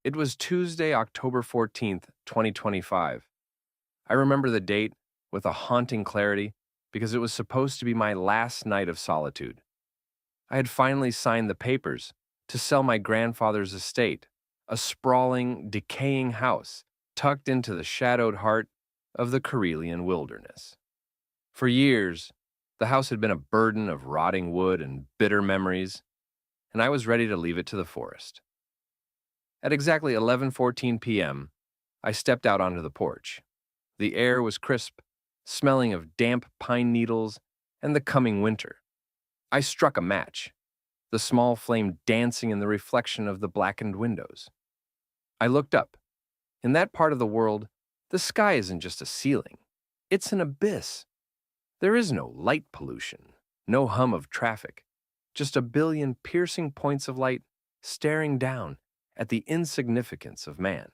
It was Tuesday, October 14th, 2025. I remember the date with a haunting clarity because it was supposed to be my last night of solitude. I had finally signed the papers to sell my grandfather's estate, a sprawling, decaying house tucked into the shadowed heart of the Karelian wilderness. For years, the house had been a burden of rotting wood and bitter memories, and I was ready to leave it to the forest. At exactly 11:14 p.m., I stepped out onto the porch. The air was crisp, smelling of damp pine needles and the coming winter. I struck a match, the small flame dancing in the reflection of the blackened windows. I looked up. In that part of the world, the sky isn't just a ceiling, it's an abyss. There is no light pollution, no hum of traffic, just a billion piercing points of light staring down at the insignificance of man.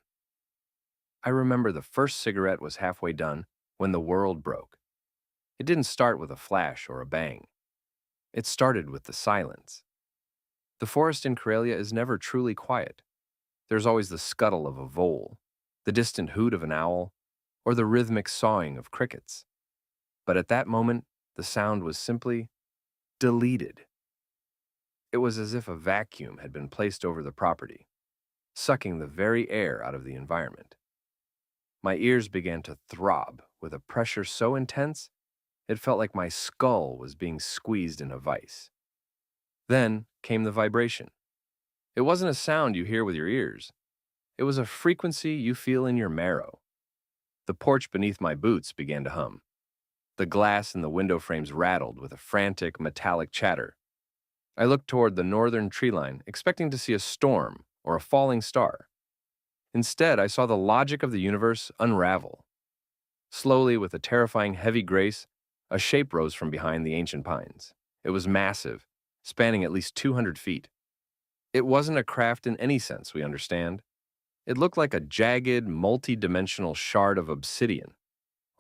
I remember the first cigarette was halfway done when the world broke. It didn't start with a flash or a bang. It started with the silence. The forest in Karelia is never truly quiet. There's always the scuttle of a vole, the distant hoot of an owl, or the rhythmic sawing of crickets. But at that moment, the sound was simply deleted. It was as if a vacuum had been placed over the property, sucking the very air out of the environment. My ears began to throb with a pressure so intense it felt like my skull was being squeezed in a vice. Then came the vibration. It wasn't a sound you hear with your ears. It was a frequency you feel in your marrow. The porch beneath my boots began to hum. The glass in the window frames rattled with a frantic, metallic chatter. I looked toward the northern tree line, expecting to see a storm or a falling star. Instead, I saw the logic of the universe unravel. Slowly, with a terrifying heavy grace, a shape rose from behind the ancient pines. It was massive, spanning at least 200 feet. It wasn't a craft in any sense we understand. It looked like a jagged, multi-dimensional shard of obsidian,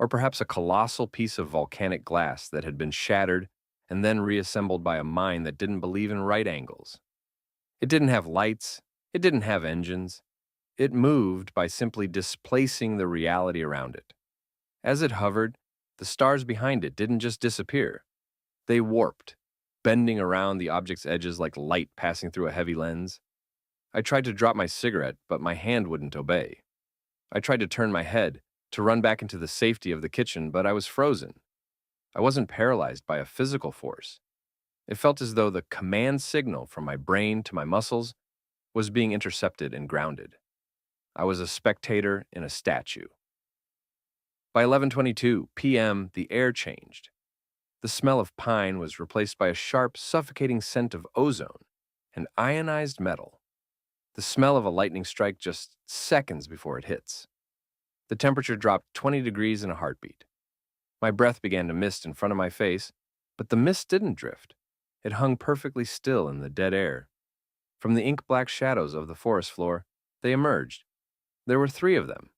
or perhaps a colossal piece of volcanic glass that had been shattered and then reassembled by a mind that didn't believe in right angles. It didn't have lights, it didn't have engines. It moved by simply displacing the reality around it. As it hovered, the stars behind it didn't just disappear. They warped, bending around the object's edges like light passing through a heavy lens. I tried to drop my cigarette, but my hand wouldn't obey. I tried to turn my head, to run back into the safety of the kitchen, but I was frozen. I wasn't paralyzed by a physical force. It felt as though the command signal from my brain to my muscles was being intercepted and grounded. I was a spectator in a statue. By 11:22 p.m., the air changed. The smell of pine was replaced by a sharp, suffocating scent of ozone and ionized metal. The smell of a lightning strike just seconds before it hits. The temperature dropped 20 degrees in a heartbeat. My breath began to mist in front of my face, but the mist didn't drift. It hung perfectly still in the dead air. From the ink-black shadows of the forest floor, they emerged. There were 3 of them.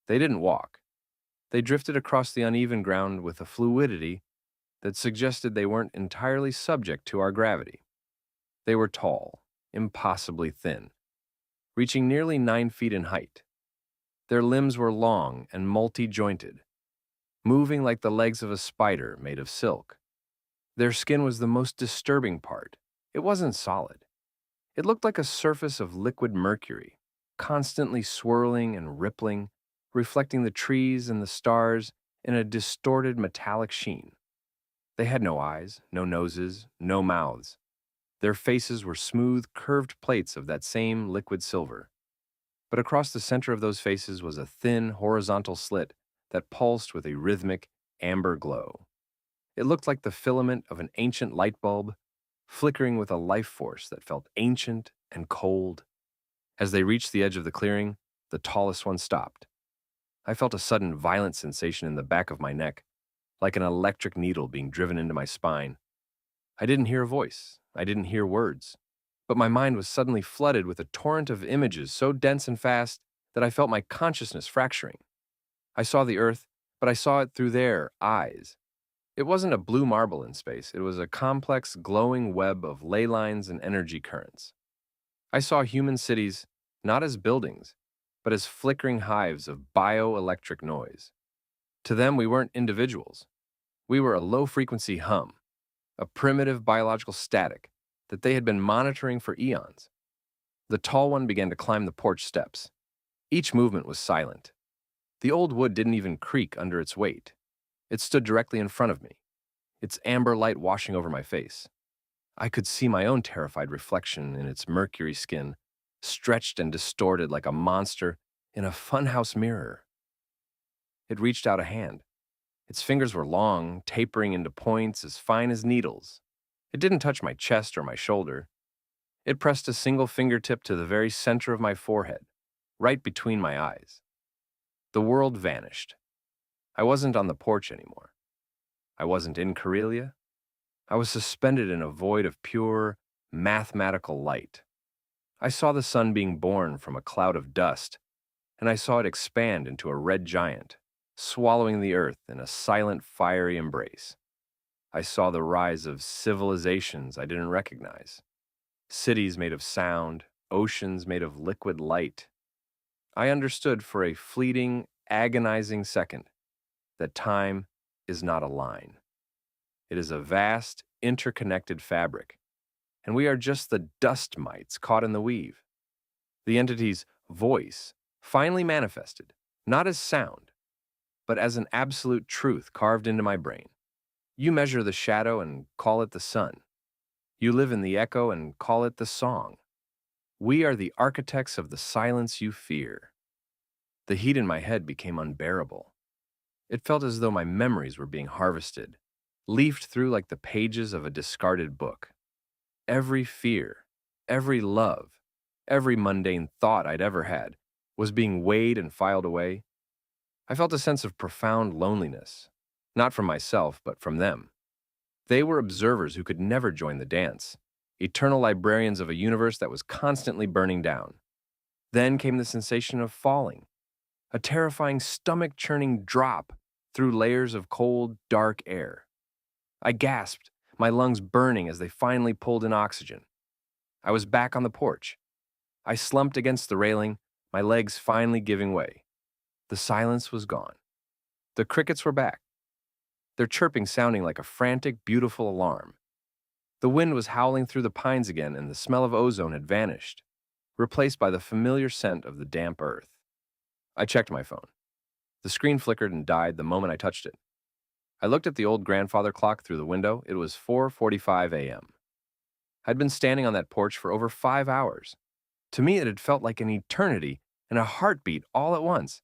They didn't walk. They drifted across the uneven ground with a fluidity that suggested they weren't entirely subject to our gravity. They were tall, impossibly thin, reaching nearly 9 feet in height. Their limbs were long and multi-jointed, moving like the legs of a spider made of silk. Their skin was the most disturbing part. It wasn't solid. It looked like a surface of liquid mercury, constantly swirling and rippling, reflecting the trees and the stars in a distorted metallic sheen. They had no eyes, no noses, no mouths. Their faces were smooth, curved plates of that same liquid silver. But across the center of those faces was a thin, horizontal slit that pulsed with a rhythmic, amber glow. It looked like the filament of an ancient light bulb, flickering with a life force that felt ancient and cold. As they reached the edge of the clearing, the tallest one stopped. I felt a sudden violent sensation in the back of my neck, like an electric needle being driven into my spine. I didn't hear a voice. I didn't hear words. But my mind was suddenly flooded with a torrent of images so dense and fast that I felt my consciousness fracturing. I saw the earth, but I saw it through their eyes. It wasn't a blue marble in space. It was a complex, glowing web of ley lines and energy currents. I saw human cities not as buildings, but as flickering hives of bioelectric noise. To them, we weren't individuals. We were a low-frequency hum, a primitive biological static that they had been monitoring for eons. The tall one began to climb the porch steps. Each movement was silent. The old wood didn't even creak under its weight. It stood directly in front of me, its amber light washing over my face. I could see my own terrified reflection in its mercury skin, stretched and distorted like a monster in a funhouse mirror. It reached out a hand. Its fingers were long, tapering into points as fine as needles. It didn't touch my chest or my shoulder. It pressed a single fingertip to the very center of my forehead, right between my eyes. The world vanished. I wasn't on the porch anymore. I wasn't in Karelia. I was suspended in a void of pure, mathematical light. I saw the sun being born from a cloud of dust, and I saw it expand into a red giant, swallowing the earth in a silent, fiery embrace. I saw the rise of civilizations I didn't recognize. Cities made of sound, oceans made of liquid light. I understood for a fleeting, agonizing second that time is not a line. It is a vast, interconnected fabric, and we are just the dust mites caught in the weave. The entity's voice finally manifested, not as sound, but as an absolute truth carved into my brain. You measure the shadow and call it the sun. You live in the echo and call it the song. We are the architects of the silence you fear. The heat in my head became unbearable. It felt as though my memories were being harvested, leafed through like the pages of a discarded book. Every fear, every love, every mundane thought I'd ever had was being weighed and filed away. I felt a sense of profound loneliness, not from myself, but from them. They were observers who could never join the dance, eternal librarians of a universe that was constantly burning down. Then came the sensation of falling, a terrifying stomach-churning drop through layers of cold, dark air. I gasped, my lungs burning as they finally pulled in oxygen. I was back on the porch. I slumped against the railing, my legs finally giving way. The silence was gone. The crickets were back, their chirping sounding like a frantic, beautiful alarm. The wind was howling through the pines again, and the smell of ozone had vanished, replaced by the familiar scent of the damp earth. I checked my phone. The screen flickered and died the moment I touched it. I looked at the old grandfather clock through the window. It was 4:45 a.m. I'd been standing on that porch for over 5 hours. To me, it had felt like an eternity and a heartbeat all at once.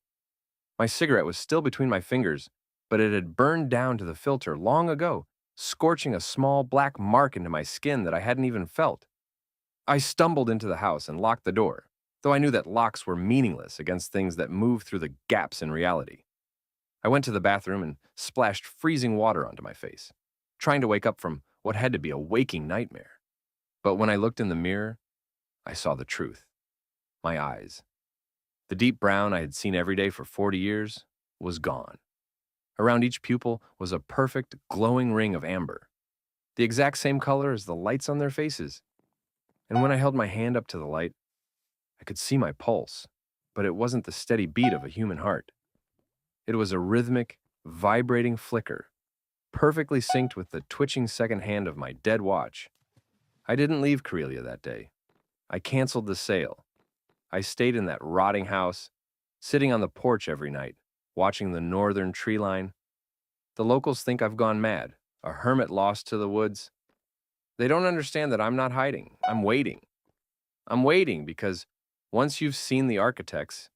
My cigarette was still between my fingers, but it had burned down to the filter long ago, scorching a small black mark into my skin that I hadn't even felt. I stumbled into the house and locked the door, though I knew that locks were meaningless against things that move through the gaps in reality. I went to the bathroom and splashed freezing water onto my face, trying to wake up from what had to be a waking nightmare. But when I looked in the mirror, I saw the truth. My eyes. The deep brown I had seen every day for 40 years was gone. Around each pupil was a perfect, glowing ring of amber, the exact same color as the lights on their faces. And when I held my hand up to the light, I could see my pulse, but it wasn't the steady beat of a human heart. It was a rhythmic, vibrating flicker, perfectly synced with the twitching second hand of my dead watch. I didn't leave Karelia that day. I canceled the sale. I stayed in that rotting house, sitting on the porch every night, watching the northern tree line. The locals think I've gone mad, a hermit lost to the woods. They don't understand that I'm not hiding. I'm waiting. I'm waiting because once you've seen the architects,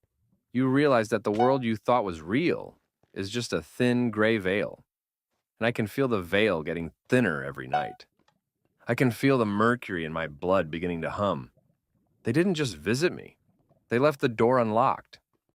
you realize that the world you thought was real is just a thin gray veil. And I can feel the veil getting thinner every night. I can feel the mercury in my blood beginning to hum. They didn't just visit me. They left the door unlocked.